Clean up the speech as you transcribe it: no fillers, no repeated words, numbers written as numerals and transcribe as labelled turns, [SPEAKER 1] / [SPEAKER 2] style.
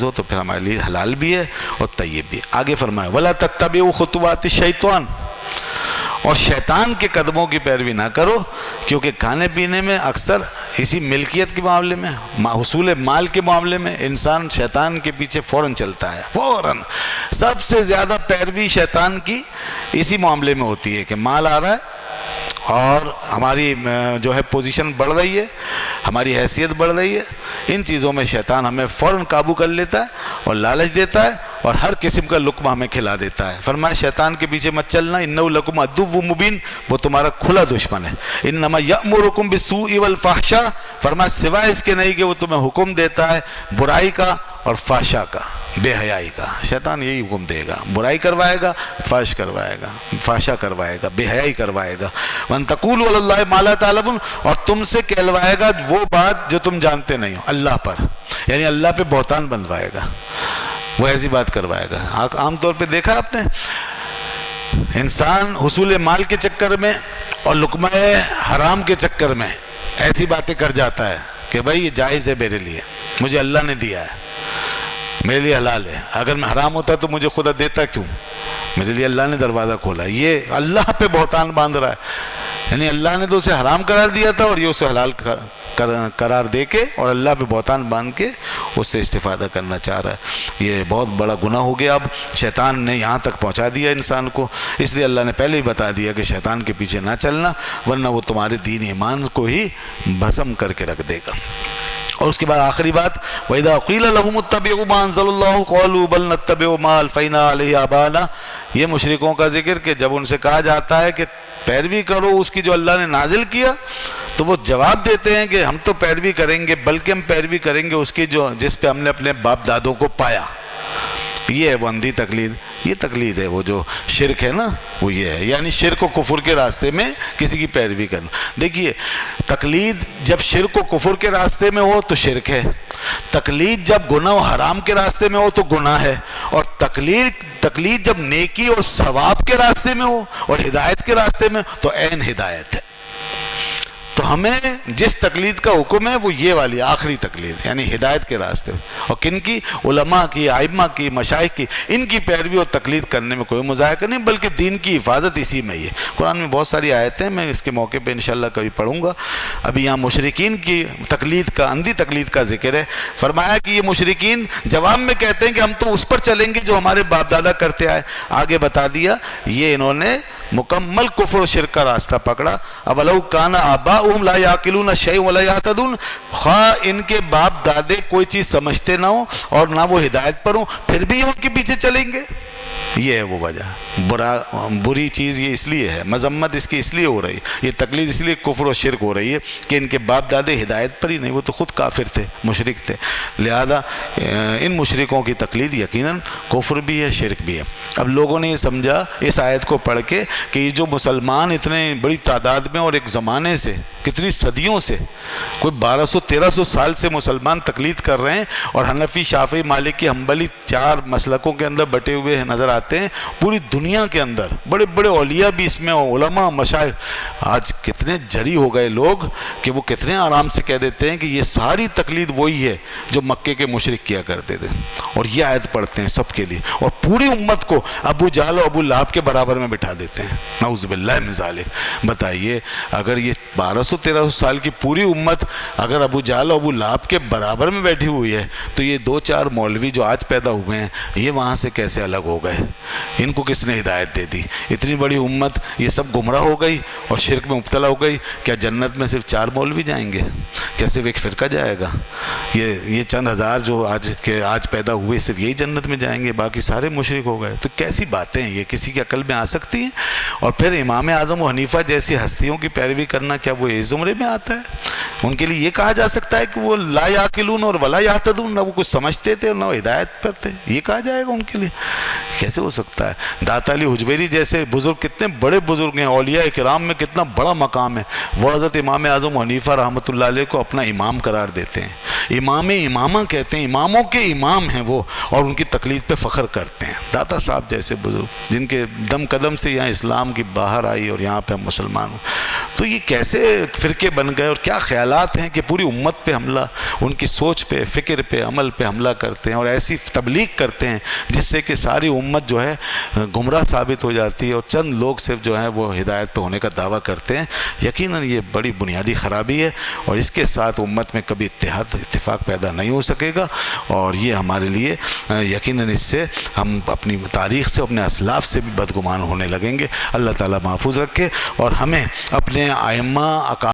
[SPEAKER 1] ہو تو پھر ہمارے لیے حلال بھی ہے اور طیب بھی ہے۔ آگے فرمایا وَلَا تَتَّبِعُوا خُطُوَاتِ الشَّيْطَانِ، اور شیطان کے قدموں کی پیروی نہ کرو، کیونکہ کھانے پینے میں اکثر اسی ملکیت کے معاملے میں، حصول مال کے معاملے میں انسان شیطان کے پیچھے فوراً چلتا ہے، فوراً سب سے زیادہ پیروی شیطان کی اسی معاملے میں ہوتی ہے کہ مال آ رہا ہے اور ہماری جو ہے پوزیشن بڑھ رہی ہے، ہماری حیثیت بڑھ رہی ہے، ان چیزوں میں شیطان ہمیں فوراً قابو کر لیتا ہے اور لالچ دیتا ہے اور ہر قسم کا لقمہ ہمیں کھلا دیتا ہے۔ فرمایا شیطان کے پیچھے مت چلنا، انہ لکم عدو مبین، وہ تمہارا کھلا دشمن ہے۔ انما یأمرکم بالسوء والفحشاء، فرمایا سوائے اس کے نہیں کہ وہ تمہیں حکم دیتا ہے برائی کا اور فحشا کا، بے حیائی کا۔ شیطان یہی حکم دے گا، برائی کروائے گا، فحش کروائے گا، فحشا کروائے گا، بے حیائی کروائے گا۔ وَأَن تَقُولُوا عَلَى اللَّهِ مَا لَا تَعْلَمُونَ، اور تم سے کہلوائے گا وہ بات جو تم جانتے نہیں ہو اللہ پر، یعنی اللہ پہ بہتان بنوائے گا، وہ ایسی بات کروائے گا۔ عام طور پہ دیکھا آپ نے، انسان حصول مال کے چکر میں اور لقمہ حرام کے چکر میں ایسی باتیں کر جاتا ہے کہ بھائی یہ جائز ہے میرے لیے، مجھے اللہ نے دیا ہے، میرے لیے حلال ہے، اگر میں حرام ہوتا تو مجھے خدا دیتا کیوں، میرے لیے اللہ نے دروازہ کھولا۔ یہ اللہ پہ بہتان باندھ رہا ہے، یعنی اللہ نے تو اسے حرام قرار دیا تھا اور یہ اسے حلال قرار دے کے اور اللہ پہ بہتان باندھ کے اس سے استفادہ کرنا چاہ رہا ہے۔ یہ بہت بڑا گناہ ہو گیا، اب شیطان نے یہاں تک پہنچا دیا انسان کو، اس لیے اللہ نے پہلے ہی بتا دیا کہ شیطان کے پیچھے نہ چلنا، ورنہ وہ تمہارے دین ایمان کو ہی بھسم کر کے رکھ دے گا۔ اور اس کے بعد آخری بات وَإِذَا قِيلَ لَهُمُ اتَّبِعُوا مَا أَنزَلَ اللَّهُ قَالُوا بَلْ نَتَّبِعُ مَا أَلْفَيْنَا عَلَيْهِ آبَاءَنَا، یہ مشرکوں کا ذکر کہ جب ان سے کہا جاتا ہے کہ پیروی کرو اس کی جو اللہ نے نازل کیا، تو وہ جواب دیتے ہیں کہ ہم تو پیروی کریں گے، بلکہ ہم پیروی کریں گے اس کی جو جس پہ ہم نے اپنے باپ دادوں کو پایا۔ یہ ہے وہ اندھی تقلید، یہ تقلید ہے، وہ جو شرک ہے نا وہ یہ ہے، یعنی شرک و کفر کے راستے میں کسی کی پیروی کرنا۔ دیکھیے تقلید جب شرک و کفر کے راستے میں ہو تو شرک ہے، تقلید جب گناہ و حرام کے راستے میں ہو تو گناہ ہے، اور تقلید جب نیکی اور ثواب کے راستے میں ہو اور ہدایت کے راستے میں تو عین ہدایت ہے۔ تو ہمیں جس تقلید کا حکم ہے وہ یہ والی آخری تقلید، یعنی ہدایت کے راستے میں، اور کن کی؟ علماء کی، ائمہ کی، مشائخ کی، ان کی پیروی اور تقلید کرنے میں کوئی مذائقہ نہیں، بلکہ دین کی حفاظت اسی میں ہی ہے۔ قرآن میں بہت ساری آیتیں میں اس کے موقع پہ انشاءاللہ کبھی پڑھوں گا۔ ابھی یہاں مشرکین کی تقلید کا، اندھی تقلید کا ذکر ہے۔ فرمایا کہ یہ مشرکین جواب میں کہتے ہیں کہ ہم تو اس پر چلیں گے جو ہمارے باپ دادا کرتے آئے۔ آگے بتا دیا یہ انہوں نے مکمل کفر و شرک کا راستہ پکڑا۔ اولو کان آباؤہم لا یعقلون شیئا ولا یہتدون، خواہ ان کے باپ دادے کوئی چیز سمجھتے نہ ہوں اور نہ وہ ہدایت پر ہوں، پھر بھی ان کے پیچھے چلیں گے۔ یہ ہے وہ وجہ، بری چیز یہ اس لیے ہے، مذمت اس کی اس لیے ہو رہی ہے، یہ تقلید اس لیے کفر و شرک ہو رہی ہے کہ ان کے باپ دادے ہدایت پر ہی نہیں، وہ تو خود کافر تھے، مشرک تھے، لہذا ان مشرکوں کی تقلید یقیناً کفر بھی ہے، شرک بھی ہے۔ اب لوگوں نے یہ سمجھا اس آیت کو پڑھ کے کہ یہ جو مسلمان اتنے بڑی تعداد میں اور ایک زمانے سے، کتنی صدیوں سے، کوئی 1200-1300 سال سے مسلمان تقلید کر رہے ہیں اور حنفی، شافعی، مالکی، حنبلی 4 مسلکوں کے اندر بٹے ہوئے نظر آتے ہیں پوری دنیا کے اندر، بڑے بڑے اولیاء بھی اس میں، علماء، مشائخ، آج کتنے جری ہو گئے لوگ کہ وہ کتنے آرام سے کہہ دیتے ہیں کہ یہ ساری تقلید وہی ہے جو مکے کے مشرک کیا کرتے تھے، اور یہ آیت پڑھتے ہیں سب کے لیے، اور پوری امت کو ابو جہل و ابو لہب کے برابر میں بٹھا دیتے ہیں، نعوذ باللہ من ذالک۔ بتائیے اگر یہ 1200-1300 سال کی پوری امت اگر ابو جہل و ابو لہب کے برابر میں بیٹھی ہوئی ہے تو یہ 2-4 مولوی جو آج پیدا ہوئے ہیں یہ وہاں سے کیسے الگ ہو گئے؟ ان کو کس نے ہدایت دے دی؟ اتنی بڑی امت یہ سب گمراہ ہو گئی اور شرک میں مبتلا ہو گئی۔ کیا جنت میں صرف 4 مولوی جائیں گے؟ کیا صرف ایک فرقہ جائے گا؟ یہ چند ہزار جو آج پیدا ہوئے صرف یہی جنت میں جائیں گے، باقی سارے مشرک ہو گئے؟ تو کیسی باتیں ہیں یہ، کسی کی عقل میں آ سکتی ہیں؟ اور پھر امام اعظم و حنیفہ جیسی ہستیوں کی پیروی کرنا کیا وہ اس زمرے میں آتا ہے؟ ان کے لیے یہ کہا جا سکتا ہے کہ وہ لا یعقلون اور ولا یہتدون، نہ وہ کچھ سمجھتے تھے نہ وہ ہدایت پر تھے، یہ کہا جائے گا ان کے لیے؟ کیسے ہو سکتا ہے؟ داتا علی حجویری جیسے بزرگ کتنے بڑے بزرگ ہیں، اولیاء کرام میں کتنا بڑا مقام ہے، وہ حضرت امام اعظم حنیفہ رحمۃ اللہ علیہ کو اپنا امام قرار دیتے ہیں، امام امامہ کہتے ہیں، اماموں کے امام ہیں وہ، اور ان کی تقلید پہ فخر کرتے ہیں۔ داتا صاحب جیسے بزرگ جن کے دم قدم سے یہاں اسلام کی باہر آئی اور یہاں پہ ہم مسلمان ہوں۔ تو یہ کیسے فرقے بن گئے اور کیا خیالات ہیں کہ پوری امت پہ حملہ، ان کی سوچ پہ، فکر پہ، عمل پہ حملہ کرتے ہیں اور ایسی تبلیغ کرتے ہیں جس سے کہ ساری امت جو ہے گمراہ ثابت ہو جاتی ہے اور چند لوگ صرف جو ہیں وہ ہدایت پہ ہونے کا دعویٰ کرتے ہیں۔ یقیناً یہ بڑی بنیادی خرابی ہے اور اس کے ساتھ امت میں کبھی اتفاق پیدا نہیں ہو سکے گا، اور یہ ہمارے لیے یقیناً اس سے ہم اپنی تاریخ سے، اپنے اسلاف سے بھی بدگمان ہونے لگیں گے۔ اللہ تعالیٰ محفوظ رکھے اور ہمیں اپنے ائمہ